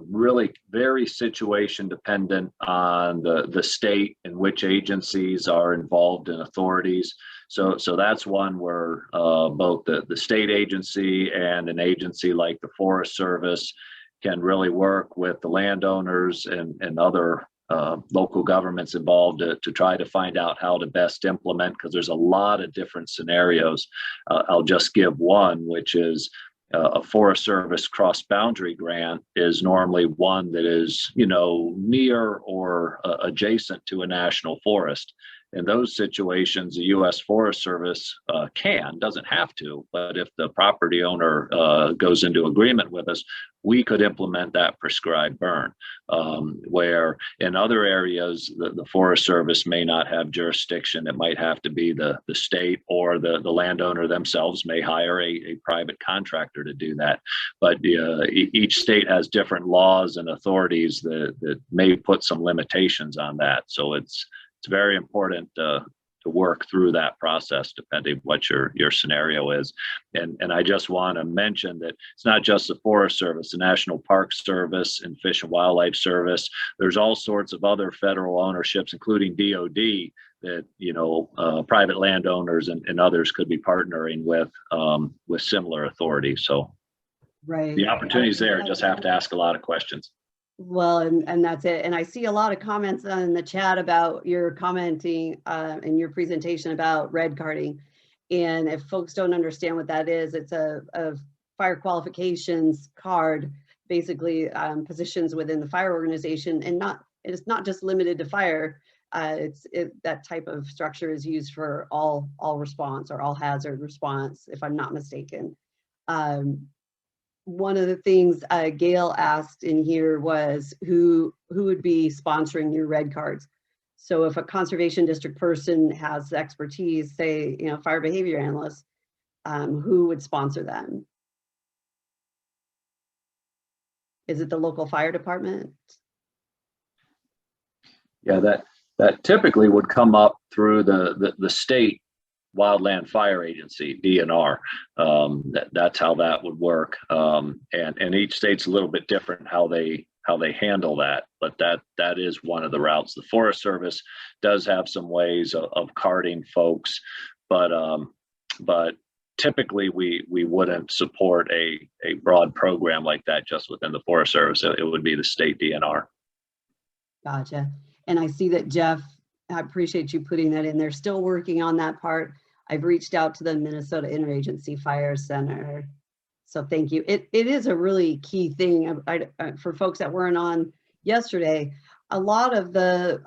really very situation dependent on the state and which agencies are involved in authorities. So that's one where both the state agency and an agency like the Forest Service can really work with the landowners and other local governments involved to try to find out how to best implement, because there's a lot of different scenarios. I'll just give one, which is a Forest Service cross-boundary grant is normally one that is, near or adjacent to a national forest. In those situations, the U.S. Forest Service doesn't have to, but if the property owner goes into agreement with us, we could implement that prescribed burn, where in other areas, the Forest Service may not have jurisdiction. It might have to be the state, or the landowner themselves may hire a private contractor to do that. But each state has different laws and authorities that may put some limitations on that. So it's it's very important to work through that process depending what your scenario is. And I just want to mention that it's not just the Forest Service, the National Park Service and Fish and Wildlife Service. There's all sorts of other federal ownerships, including DOD, that private landowners and others could be partnering with similar authorities. So Right. the opportunity's there, just have to ask a lot of questions. Well, and that's it. And I see a lot of comments in the chat about your commenting in your presentation about red carding. And if folks don't understand what that is, it's a fire qualifications card, basically positions within the fire organization, and it's not just limited to fire. That type of structure is used for all response or all hazard response, if I'm not mistaken. One of the things Gail asked in here was who would be sponsoring your red cards. So if a conservation district person has expertise, say, fire behavior analyst, who would sponsor them? Is it the local fire department? Yeah, that typically would come up through the state Wildland Fire Agency, DNR. That's how that would work. And each state's a little bit different how they handle that, but that is one of the routes. The Forest Service does have some ways of carding folks, but typically we wouldn't support a broad program like that just within the Forest Service. It would be the state DNR. Gotcha. And I see that Jeff, I appreciate you putting that in there. Still working on that part. I've reached out to the Minnesota Interagency Fire Center. So thank you. It is a really key thing for folks that weren't on yesterday. A lot of the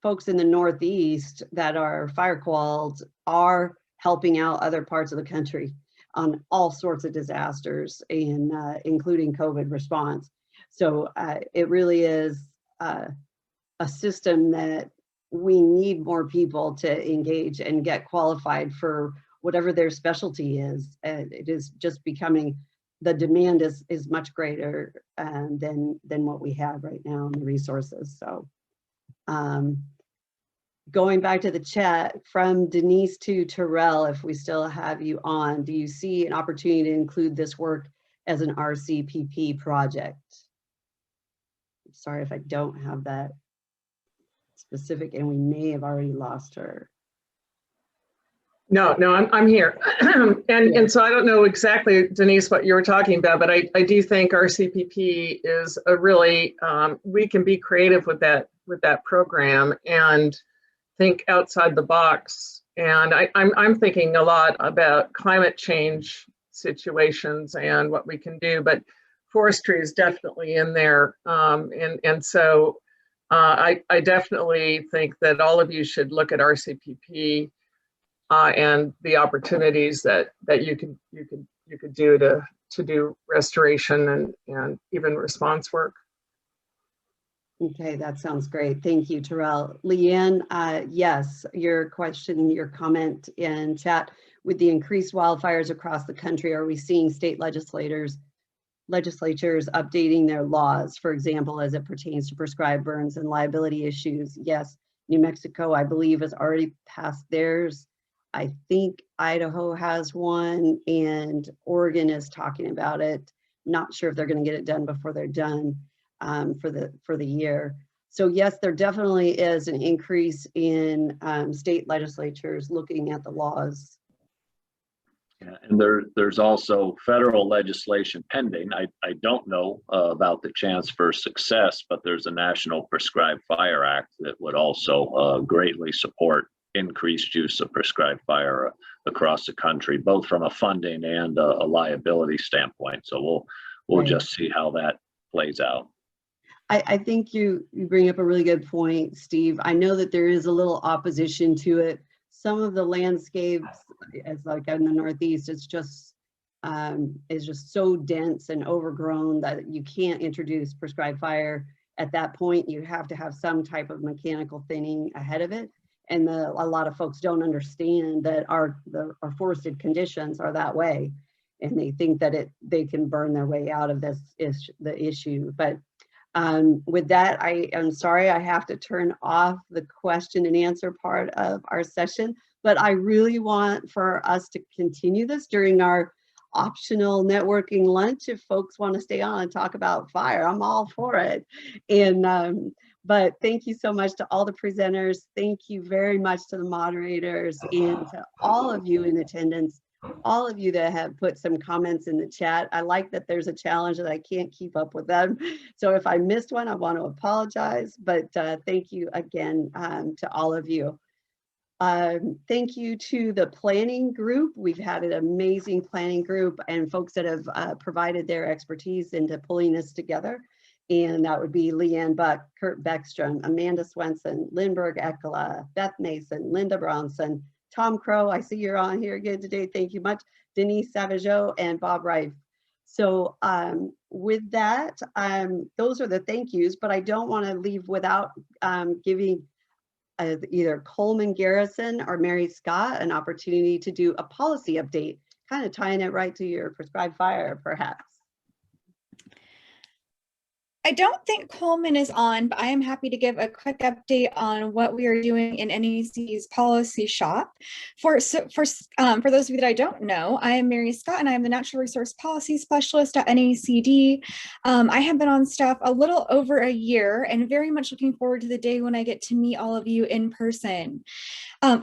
folks in the Northeast that are fire qualified are helping out other parts of the country on all sorts of disasters, and including COVID response. So it really is a system that we need more people to engage and get qualified for whatever their specialty is. It is just becoming, the demand is much greater than what we have right now in the resources. So going back to the chat from Denise to Terrell, if we still have you on, do you see an opportunity to include this work as an RCPP project? Sorry if I don't have that specific, and we may have already lost her. No, I'm here. and so I don't know exactly, Denise, what you were talking about, but I do think RCPP is a really, we can be creative with that program and think outside the box. And I'm thinking a lot about climate change situations and what we can do, but forestry is definitely in there. And so I definitely think that all of you should look at RCPP and the opportunities that you could do to do restoration and even response work. Okay, that sounds great. Thank you, Terrell. Leanne, yes, your question, your comment in chat, with the increased wildfires across the country, are we seeing state legislatures updating their laws, for example, as it pertains to prescribed burns and liability issues? Yes, New Mexico, I believe, has already passed theirs. I think Idaho has one, and Oregon is talking about it. Not sure if they're going to get it done before they're done for the year. So yes, there definitely is an increase in state legislatures looking at the laws. Yeah, and there's also federal legislation pending. I don't know about the chance for success, but there's a National Prescribed Fire Act that would also greatly support increased use of prescribed fire across the country, both from a funding and a liability standpoint. So we'll Right. just see how that plays out. I think you bring up a really good point, Steve. I know that there is a little opposition to it. Some of the landscapes, as like in the Northeast, it's just so dense and overgrown that you can't introduce prescribed fire at that point. You have to have some type of mechanical thinning ahead of it. And a lot of folks don't understand that our forested conditions are that way, and they think that they can burn their way out of this the issue. But With that, I am sorry I have to turn off the question and answer part of our session, but I really want for us to continue this during our optional networking lunch. If folks want to stay on and talk about fire, I'm all for it. And but thank you so much to all the presenters. Thank you very much to the moderators and to all of you in attendance, all of you that have put some comments in the chat. I like that there's a challenge that I can't keep up with them. So if I missed one, I want to apologize, but thank you again to all of you. Thank you to the planning group. We've had an amazing planning group and folks that have provided their expertise into pulling this together. And that would be Leanne Buck, Kurt Beckstrom, Amanda Swenson, Lindbergh Ekela, Beth Mason, Linda Bronson, Tom Crow, I see you're on here again today, thank you much, Denise Savageau, and Bob Reif. So with that, those are the thank yous, but I don't want to leave without giving either Coleman Garrison or Mary Scott an opportunity to do a policy update, kind of tying it right to your prescribed fire, perhaps. I don't think Coleman is on, but I am happy to give a quick update on what we are doing in NACD's policy shop. For those of you that I don't know, I am Mary Scott and I am the Natural Resource Policy Specialist at NACD. I have been on staff a little over a year and very much looking forward to the day when I get to meet all of you in person.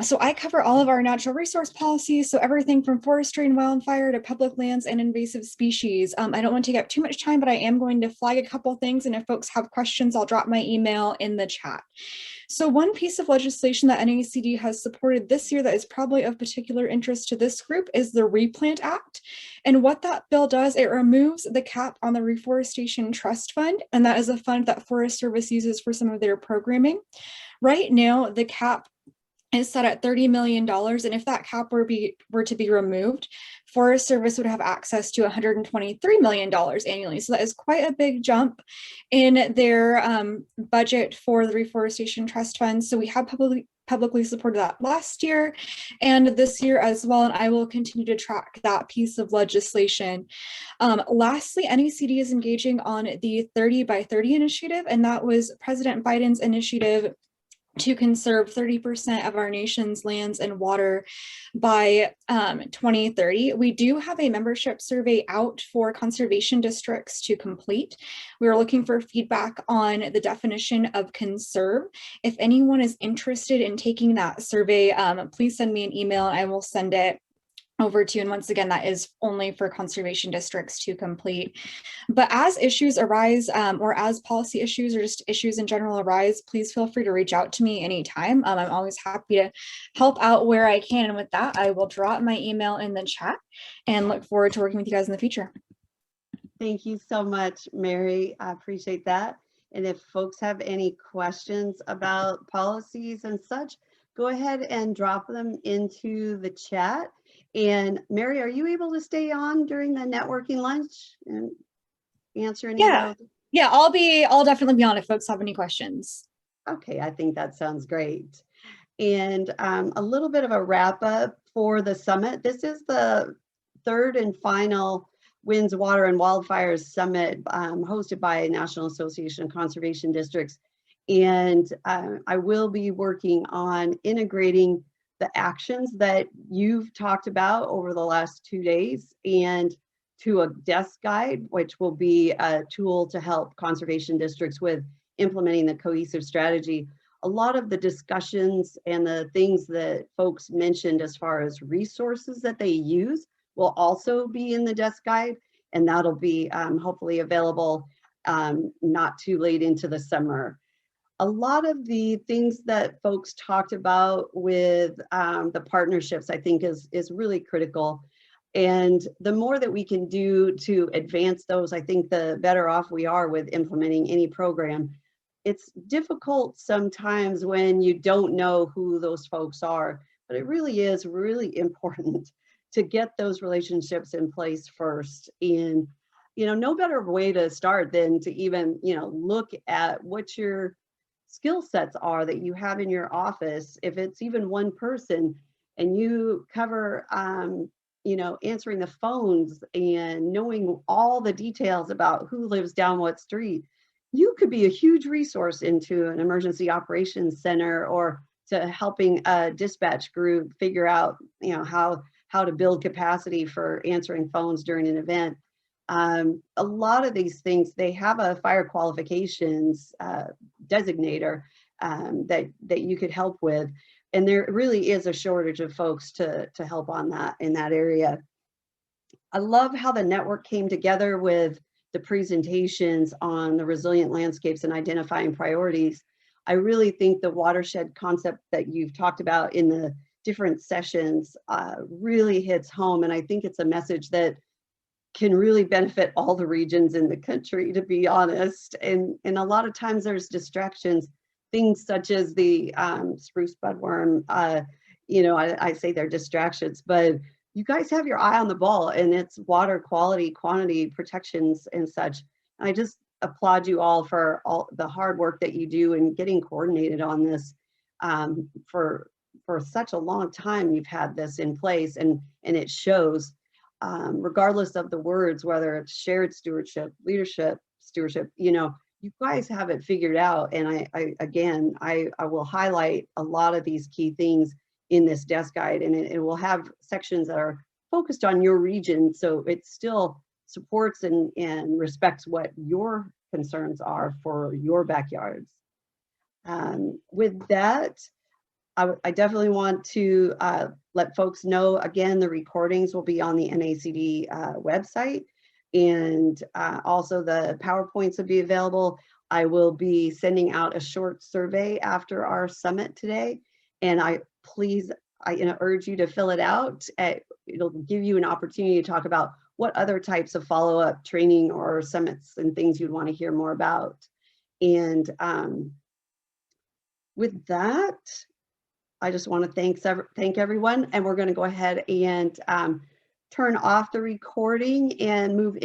So I cover all of our natural resource policies, so everything from forestry and wildfire to public lands and invasive species. I don't want to take up too much time, but I am going to flag a couple things, and if folks have questions, I'll drop my email in the chat. So one piece of legislation that NACD has supported this year that is probably of particular interest to this group is the Replant Act. And what that bill does, it removes the cap on the Reforestation Trust Fund, and that is a fund that Forest Service uses for some of their programming. Right now, the cap is set at $30 million. And if that cap were to be removed, Forest Service would have access to $123 million annually. So that is quite a big jump in their budget for the Reforestation Trust Fund. So we have publicly supported that last year and this year as well, and I will continue to track that piece of legislation. Lastly, NACD is engaging on the 30 by 30 initiative, and that was President Biden's initiative to conserve 30% of our nation's lands and water by 2030. We do have a membership survey out for conservation districts to complete. We are looking for feedback on the definition of conserve. If anyone is interested in taking that survey, please send me an email and I will send it over to you. And once again, that is only for conservation districts to complete. But as issues arise, or as policy issues or just issues in general arise, please feel free to reach out to me anytime. I'm always happy to help out where I can. And with that, I will drop my email in the chat and look forward to working with you guys in the future. Thank you so much, Mary. I appreciate that. And if folks have any questions about policies and such, go ahead and drop them into the chat. And Mary, are you able to stay on during the networking lunch and answer any of those? Yeah, I'll definitely be on if folks have any questions. Okay, I think that sounds great. And a little bit of a wrap up for the summit. This is the third and final Winds, Water, and Wildfires Summit hosted by National Association of Conservation Districts. And I will be working on integrating the actions that you've talked about over the last 2 days and to a desk guide, which will be a tool to help conservation districts with implementing the cohesive strategy. A lot of the discussions and the things that folks mentioned as far as resources that they use will also be in the desk guide, and that'll be hopefully available not too late into the summer. A lot of the things that folks talked about with the partnerships, I think is really critical. And the more that we can do to advance those, I think the better off we are with implementing any program. It's difficult sometimes when you don't know who those folks are, but it really is really important to get those relationships in place first. And, no better way to start than to even, look at what your skill sets are that you have in your office. If it's even one person and you cover, answering the phones and knowing all the details about who lives down what street, you could be a huge resource into an emergency operations center, or to helping a dispatch group figure out, you know, how to build capacity for answering phones during an event. A lot of these things, they have a fire qualifications designator that you could help with. And there really is a shortage of folks to help on that in that area. I love how the network came together with the presentations on the resilient landscapes and identifying priorities. I really think the watershed concept that you've talked about in the different sessions really hits home. And I think it's a message that can really benefit all the regions in the country, to be honest. And a lot of times there's distractions, things such as the spruce budworm, you know, I say they're distractions, but you guys have your eye on the ball, and it's water quality, quantity, protections and such. And I just applaud you all for all the hard work that you do in getting coordinated on this. For such a long time, you've had this in place, and it shows. Regardless of the words, whether it's shared stewardship, leadership, stewardship, you know, you guys have it figured out. And I will highlight a lot of these key things in this desk guide, and it will have sections that are focused on your region, so it still supports and respects what your concerns are for your backyards. With that, I definitely want to let folks know, again, the recordings will be on the NACD website, and also the PowerPoints will be available. I will be sending out a short survey after our summit today, and I urge you to fill it out. It'll give you an opportunity to talk about what other types of follow-up training or summits and things you'd want to hear more about. And with that, I just want to thank everyone, and we're going to go ahead and turn off the recording and move in.